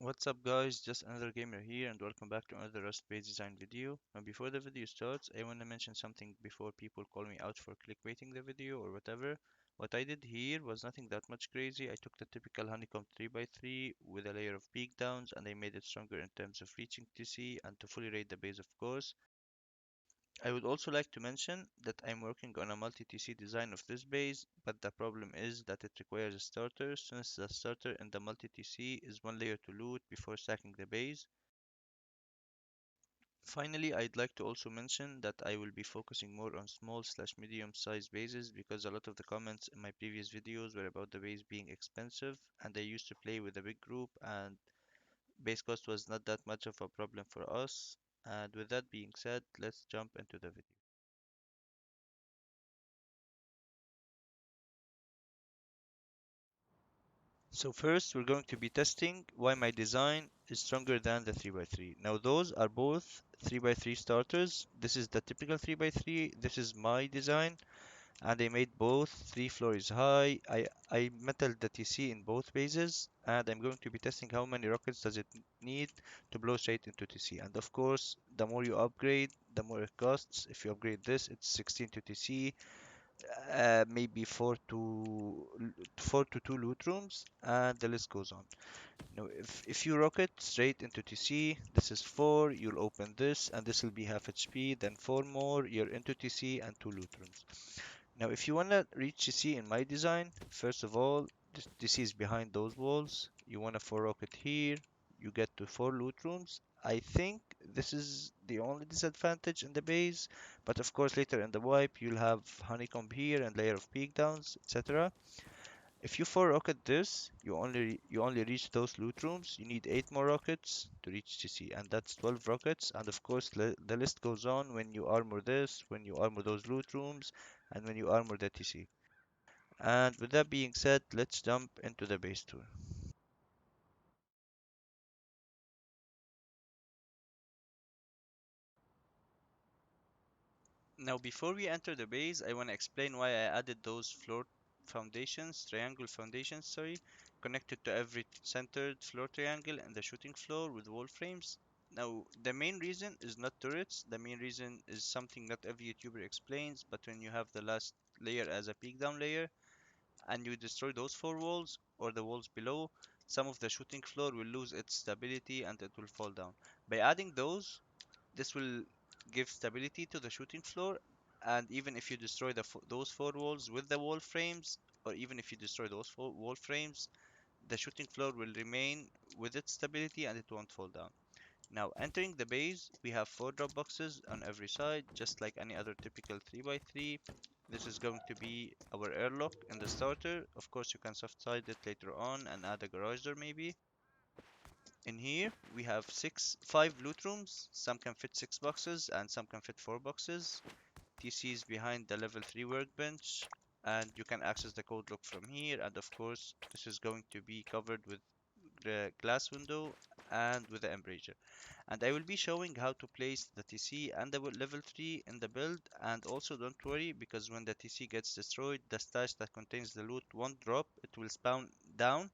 What's up guys, just another gamer here and welcome back to another Rust based design video. Now before the video starts, I want to mention something before people call me out for clickbaiting the video or whatever. What I did here was nothing that much crazy. I took the typical honeycomb 3x3 with a layer of peak downs and I made it stronger in terms of reaching TC and to fully raid the base of course. I would also like to mention that I'm working on a multi-TC design of this base, but the problem is that it requires a starter, since the starter in the multi-TC is one layer to loot before stacking the base. Finally, I'd like to also mention that I will be focusing more on small slash medium sized bases because a lot of the comments in my previous videos were about the base being expensive and I used to play with a big group and base cost was not that much of a problem for us. And with that being said, let's jump into the video. So first we're going to be testing why my design is stronger than the 3x3. Now those are both 3x3 starters. This is the typical 3x3. This is my design and I made both 3 floors high. I metaled the TC in both bases and I'm going to be testing how many rockets does it need to blow straight into TC. And of course, the more you upgrade, the more it costs. If you upgrade this, it's 16 to TC, maybe 4 to 2 loot rooms, and the list goes on. Now, if you rocket straight into TC, this is 4, you'll open this, and this will be half HP, then 4 more, you're into TC and 2 loot rooms. Now, if you want to reach TC in my design, first of all, this TC is behind those walls. You want a 4 rocket here, you get to 4 loot rooms. I think this is the only disadvantage in the base, but of course later in the wipe you'll have honeycomb here and layer of peak downs, etc. If you 4 rocket this, you only reach those loot rooms. You need 8 more rockets to reach TC, and that's 12 rockets. And of course, the list goes on when you armor this, when you armor those loot rooms, and when you armor the TC. And with that being said, let's jump into the base tour. Now, before we enter the base, I want to explain why I added those floor foundations, triangle foundations, sorry, connected to every centered floor triangle and the shooting floor with wall frames. Now, the main reason is not turrets. The main reason is something not every YouTuber explains, but when you have the last layer as a peak down layer and you destroy those four walls or the walls below, some of the shooting floor will lose its stability and it will fall down. By adding those, this will give stability to the shooting floor, and even if you destroy those four walls with the wall frames, or even if you destroy those four wall frames, the shooting floor will remain with its stability and it won't fall down. Now, entering the base, we have 4 drop boxes on every side, just like any other typical 3x3. This is going to be our airlock in the starter. Of course, you can soft side it later on and add a garage door maybe. In here, we have 5 loot rooms. Some can fit 6 boxes and some can fit 4 boxes. TC is behind the level 3 workbench, and you can access the code lock from here. And of course, this is going to be covered with the glass window and with the embrasure. And I will be showing how to place the TC and the level 3 in the build. And also don't worry, because when the TC gets destroyed, the stash that contains the loot won't drop, it will spawn down,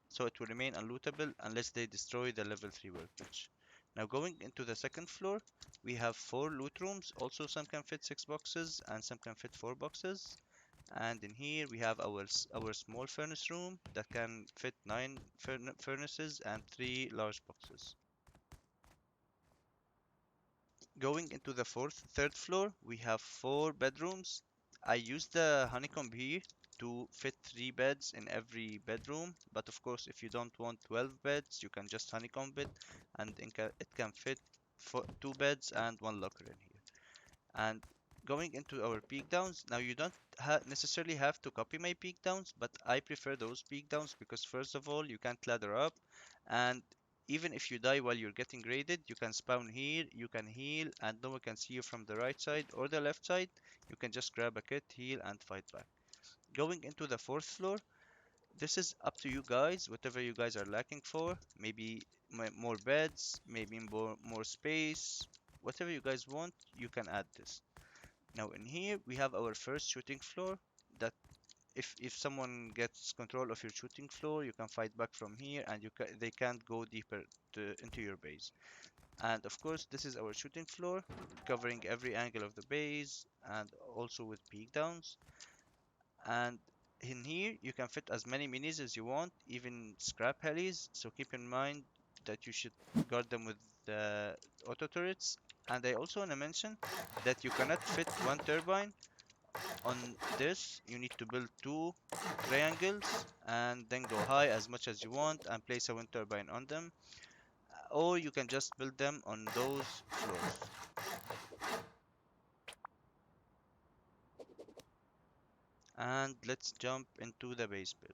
so it will remain unlootable unless they destroy the level 3 workbench. Now going into the second floor, we have 4 loot rooms. Also some can fit 6 boxes and some can fit 4 boxes. And in here we have our small furnace room that can fit 9 furnaces and 3 large boxes. Going into the third floor, we have 4 bedrooms. I used the honeycomb here to fit 3 beds in every bedroom, but of course, if you don't want 12 beds, you can just honeycomb it, and it can fit 2 beds and 1 locker in here. And going into our peak downs, now you don't necessarily have to copy my peak downs, but I prefer those peak downs because first of all, you can't ladder up, and even if you die while you're getting raided, you can spawn here, you can heal, and no one can see you from the right side or the left side. You can just grab a kit, heal, and fight back. Going into the fourth floor, this is up to you guys, whatever you guys are lacking for. Maybe more beds, maybe more space, whatever you guys want, you can add this. Now in here we have our first shooting floor that if someone gets control of your shooting floor, you can fight back from here, and they can't go deeper into your base. And of course, this is our shooting floor, covering every angle of the base and also with peak downs. And in here, you can fit as many minis as you want, even scrap helis. So keep in mind that you should guard them with the auto turrets. And I also want to mention that you cannot fit one turbine on this. You need to build two triangles and then go high as much as you want and place a wind turbine on them, or you can just build them on those floors. And let's jump into the base build.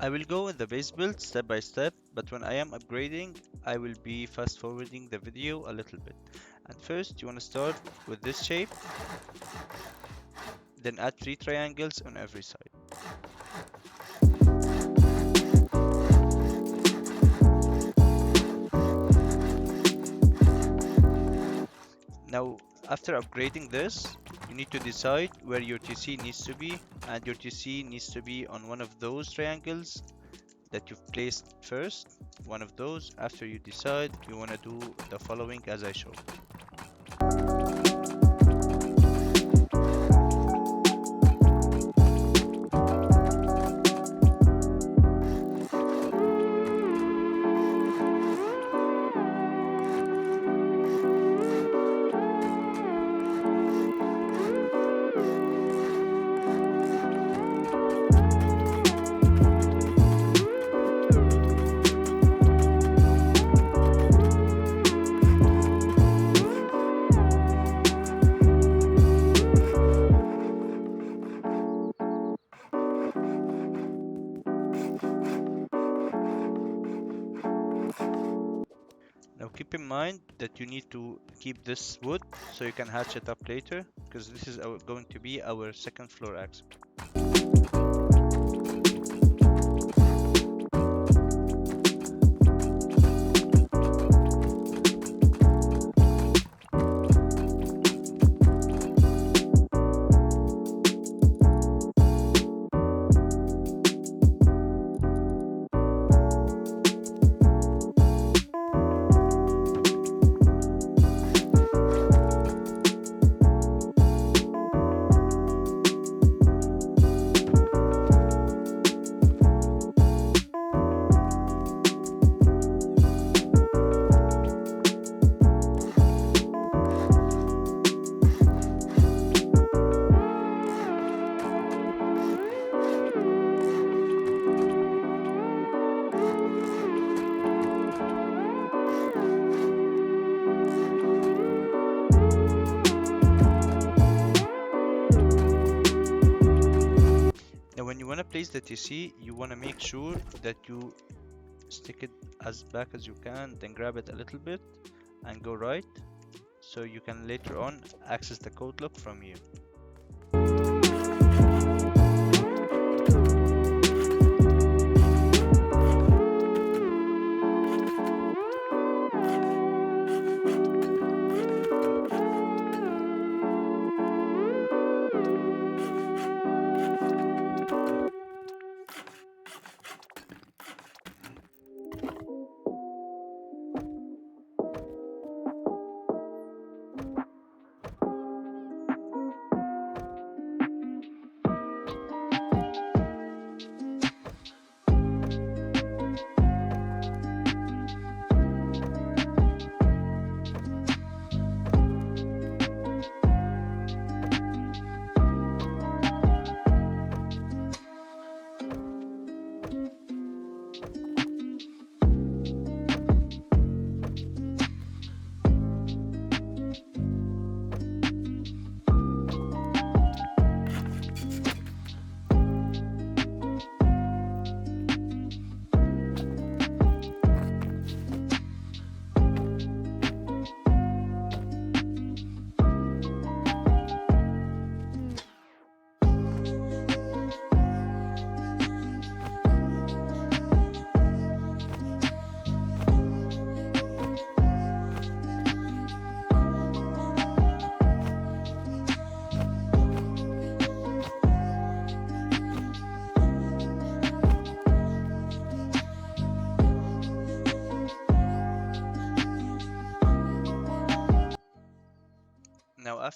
I will go with the base build step by step, but when I am upgrading, I will be fast forwarding the video a little bit. And first, you want to start with this shape, then add 3 triangles on every side. Now, after upgrading this, you need to decide where your TC needs to be, and your TC needs to be on one of those triangles that you've placed first, one of those. After you decide, you want to do the following as I showed. Now keep in mind that you need to keep this wood so you can hatch it up later, because this is going to be our second floor axle. Now when you want to place the TC, you want to make sure that you stick it as back as you can, then grab it a little bit and go right, so you can later on access the code lock from here.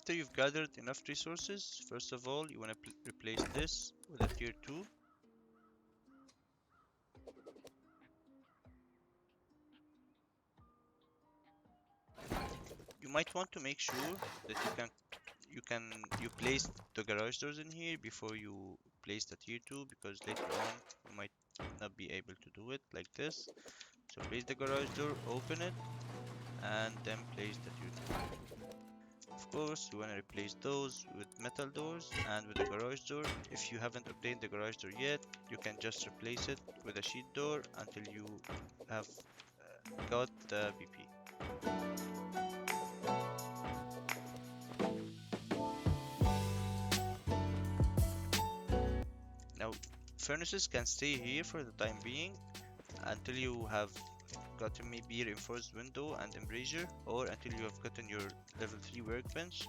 After you've gathered enough resources, first of all, you want to replace this with a tier 2. You might want to make sure that you place the garage doors in here before you place the tier 2, because later on you might not be able to do it like this. So place the garage door, open it, and then place the tier 2. Of course, you want to replace those with metal doors and with a garage door. If you haven't obtained the garage door yet, you can just replace it with a sheet door until you have got the BP. Now, furnaces can stay here for the time being until you have gotten maybe reinforced window and embrasure, or until you have gotten your level 3 workbench.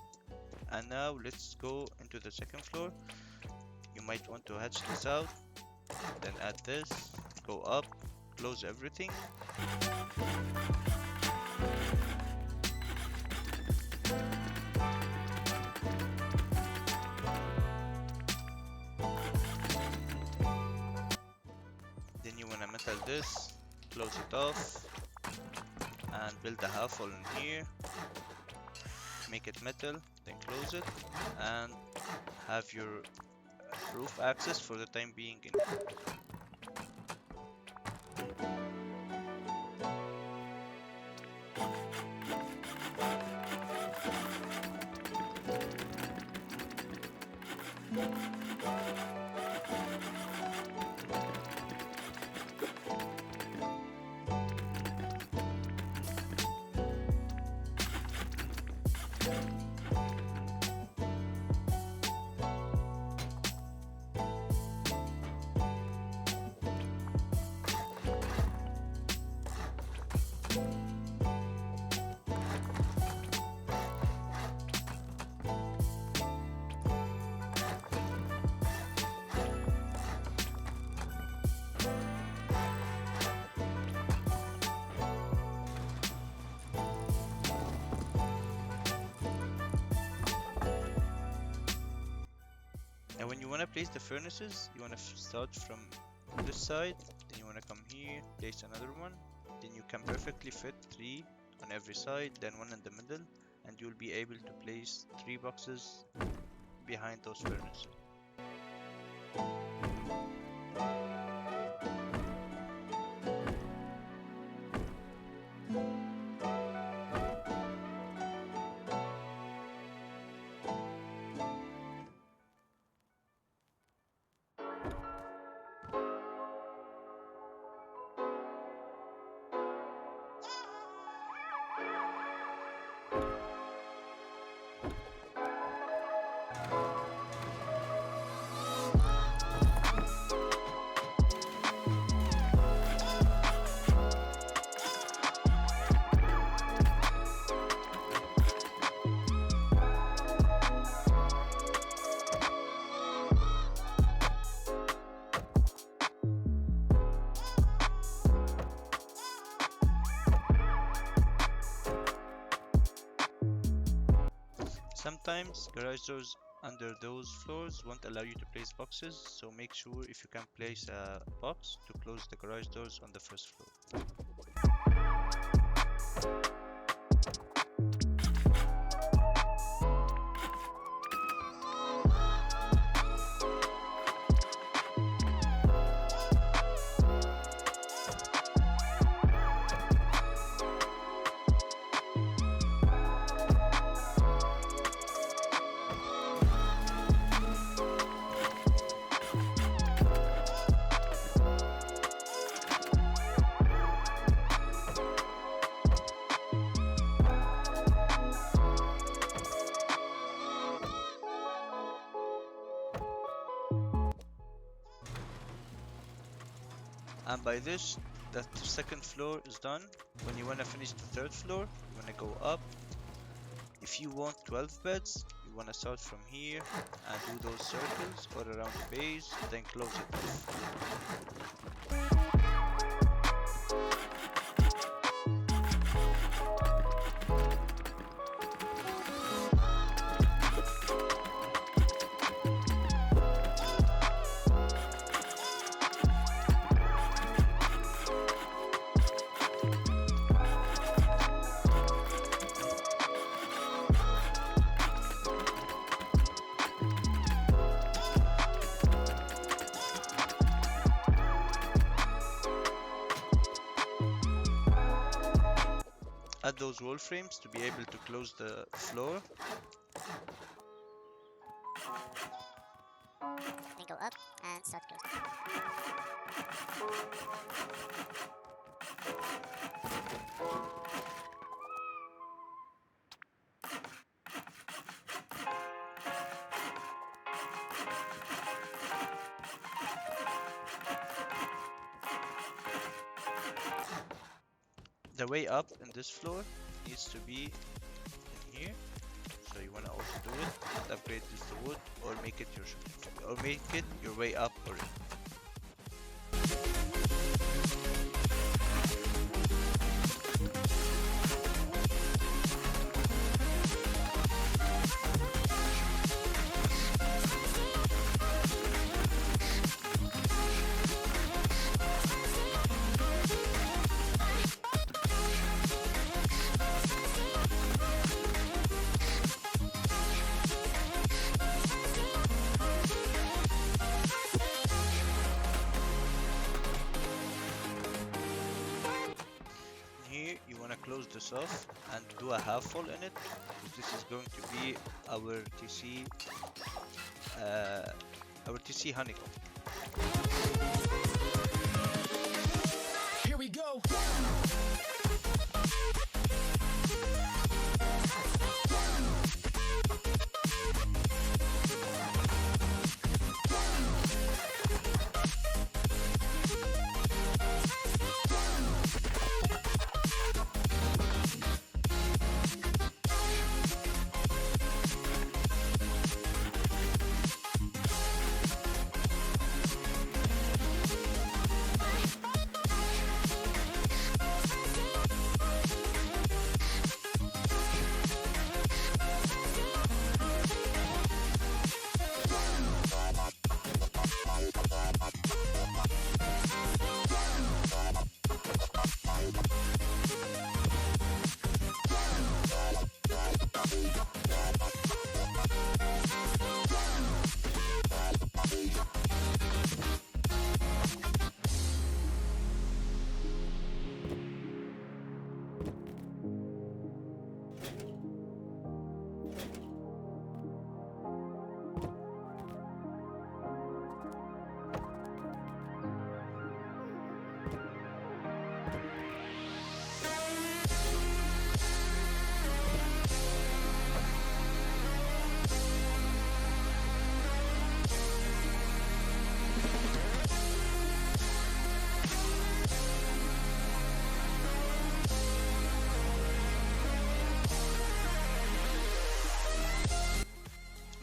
And now let's go into the second floor. You might want to hatch this out, then add this, go up, close everything. Then you want to metal this, close it off, and build a half wall in here. Make it metal, then close it, and have your roof access for the time being in here. Now when you want to place the furnaces, you want to start from this side, then you want to come here, place another one, then you can perfectly fit 3 on every side, then 1 in the middle, and you'll be able to place 3 boxes behind those furnaces. Sometimes garage doors under those floors won't allow you to place boxes, so make sure if you can place a box to close the garage doors on the first floor. And by this, the second floor is done. When you want to finish the third floor, you want to go up. If you want 12 beds, you want to start from here and do those circles all around the base, then close it off. add those wall frames to be able to close the floor. Then go up and start closing. The way up in this floor needs to be in here. So you wanna also do it and upgrade this to wood, or make it your way up already. Here you want to close this off and do a half wall in it, because this is going to be our TC honeycomb. Here we go.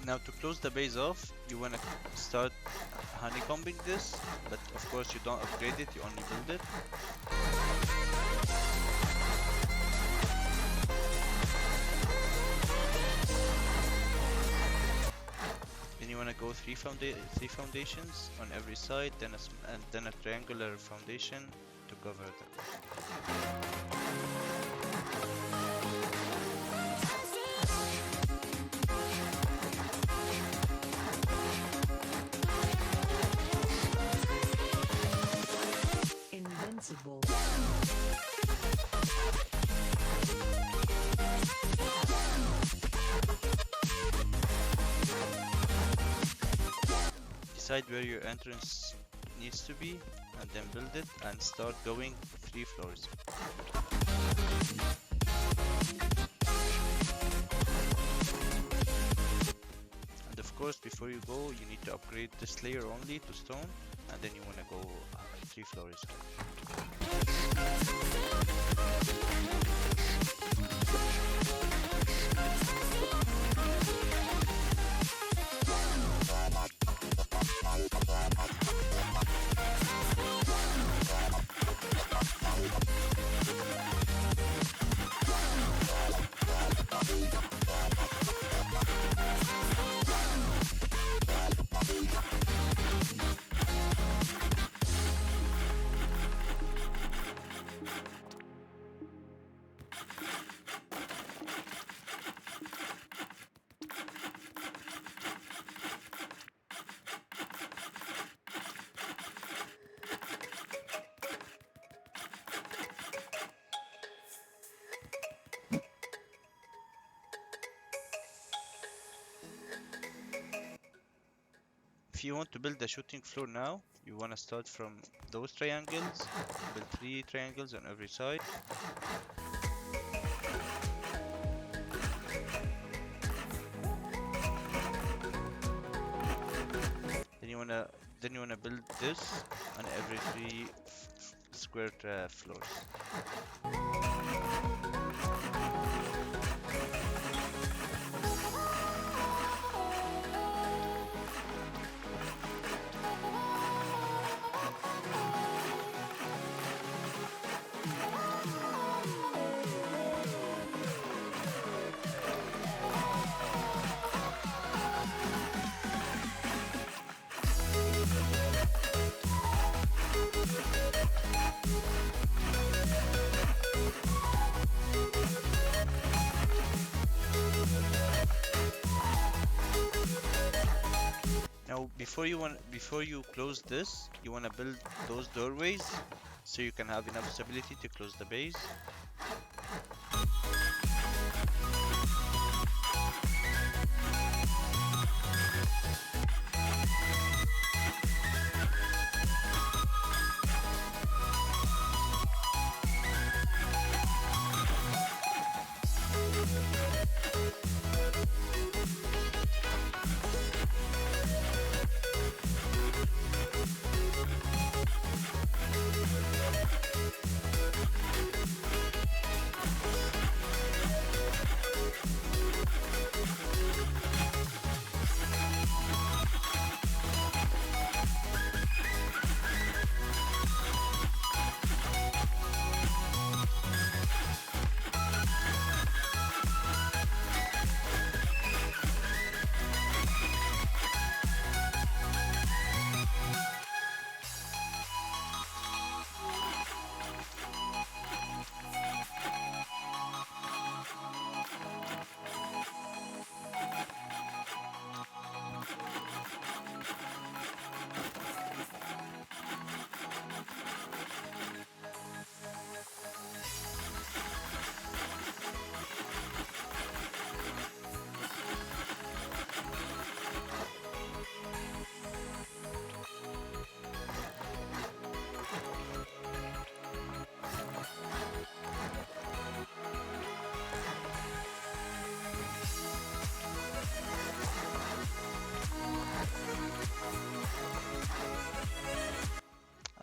Now to close the base off, you want to start honeycombing this, but of course you don't upgrade it, you only build it. Then you want to go three foundations on every side, then then a triangular foundation to cover them. Invincible. Decide where your entrance needs to be and then build it and start going 3 floors. And of course, before you go, you need to upgrade this layer only to stone, and then you want to go 3 floors. if you want to build a shooting floor now, you want to start from those triangles, build 3 triangles on every side. Then you wanna build this on every 3 square floors. Now, before you close this, you wanna build those doorways so you can have enough stability to close the base.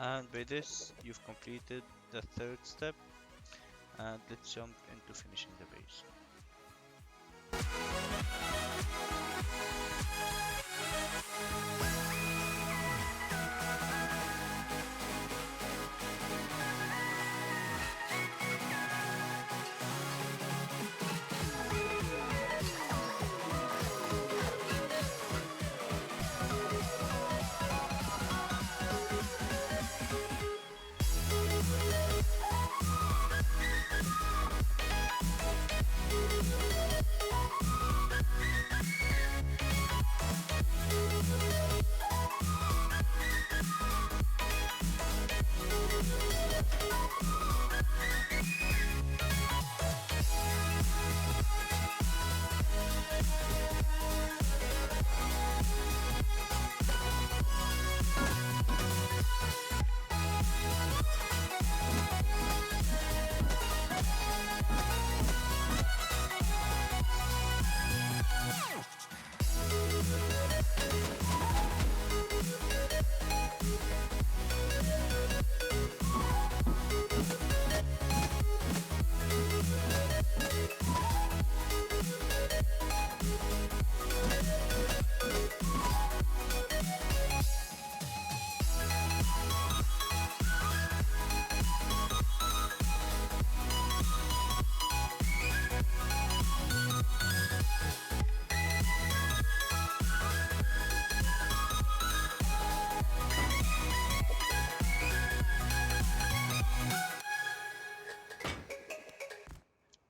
And by this, you've completed the 3rd step, and let's jump into finishing the base.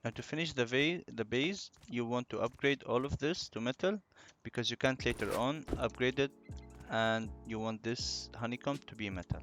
Now to finish the base, you want to upgrade all of this to metal because you can't later on upgrade it, and you want this honeycomb to be metal.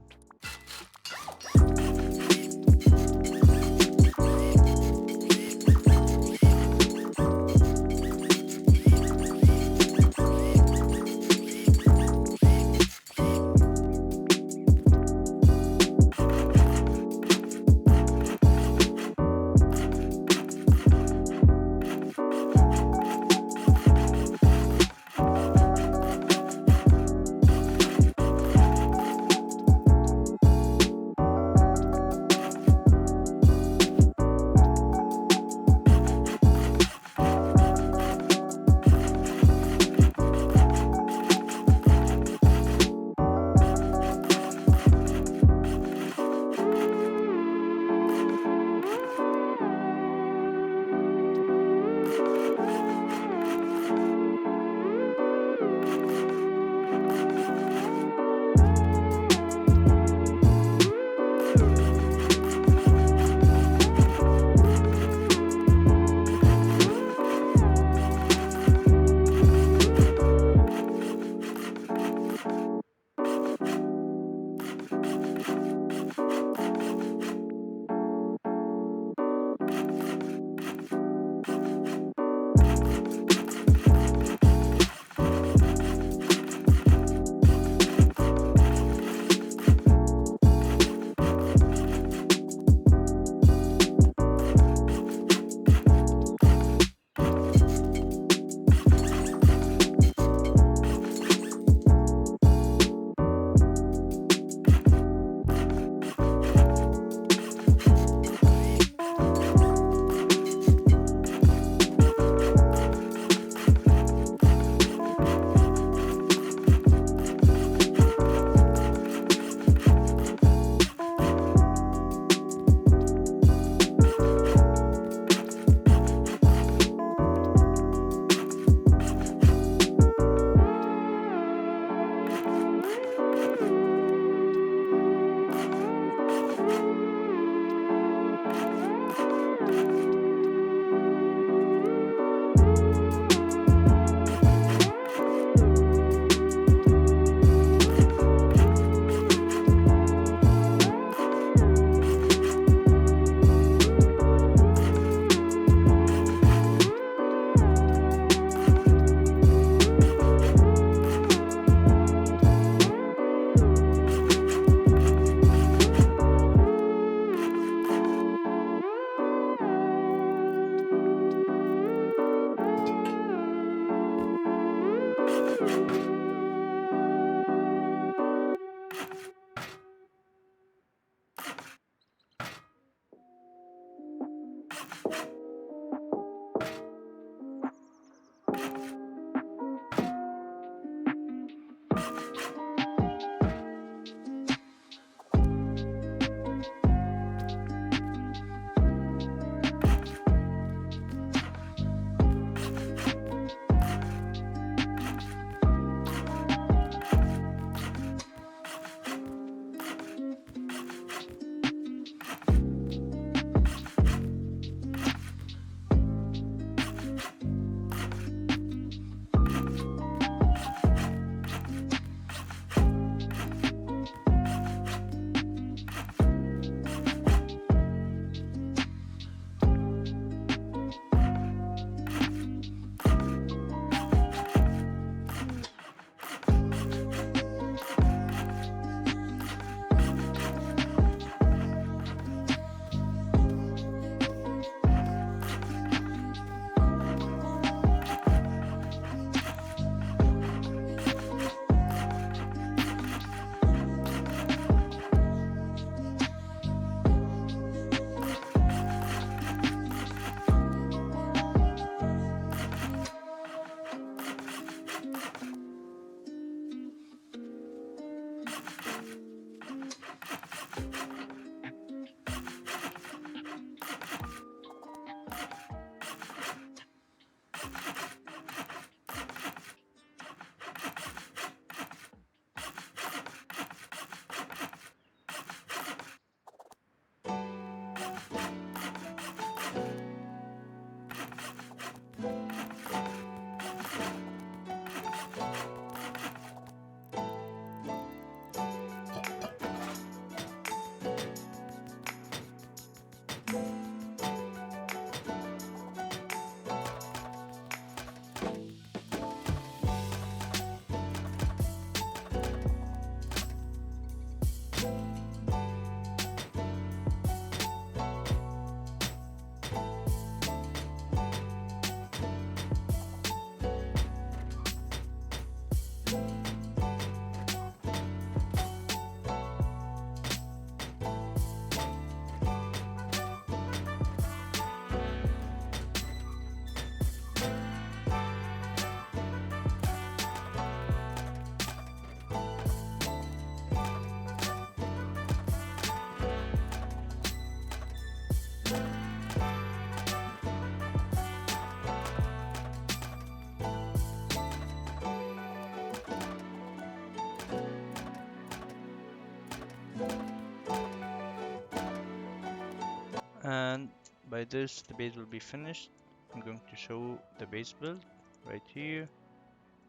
And by this the base will be finished. I'm going to show the base build right here,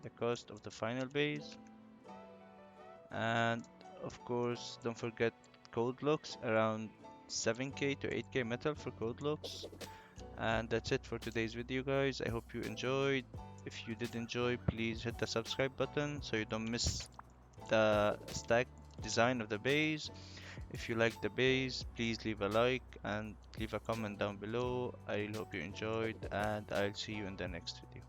the cost of the final base, and of course don't forget code locks, around 7k to 8k metal for code locks. And that's it for today's video, guys. I hope you enjoyed. If you did enjoy, please hit the subscribe button so you don't miss the stack design of the base. If you like the base, please leave a like and leave a comment down below. I really hope you enjoyed, and I'll see you in the next video.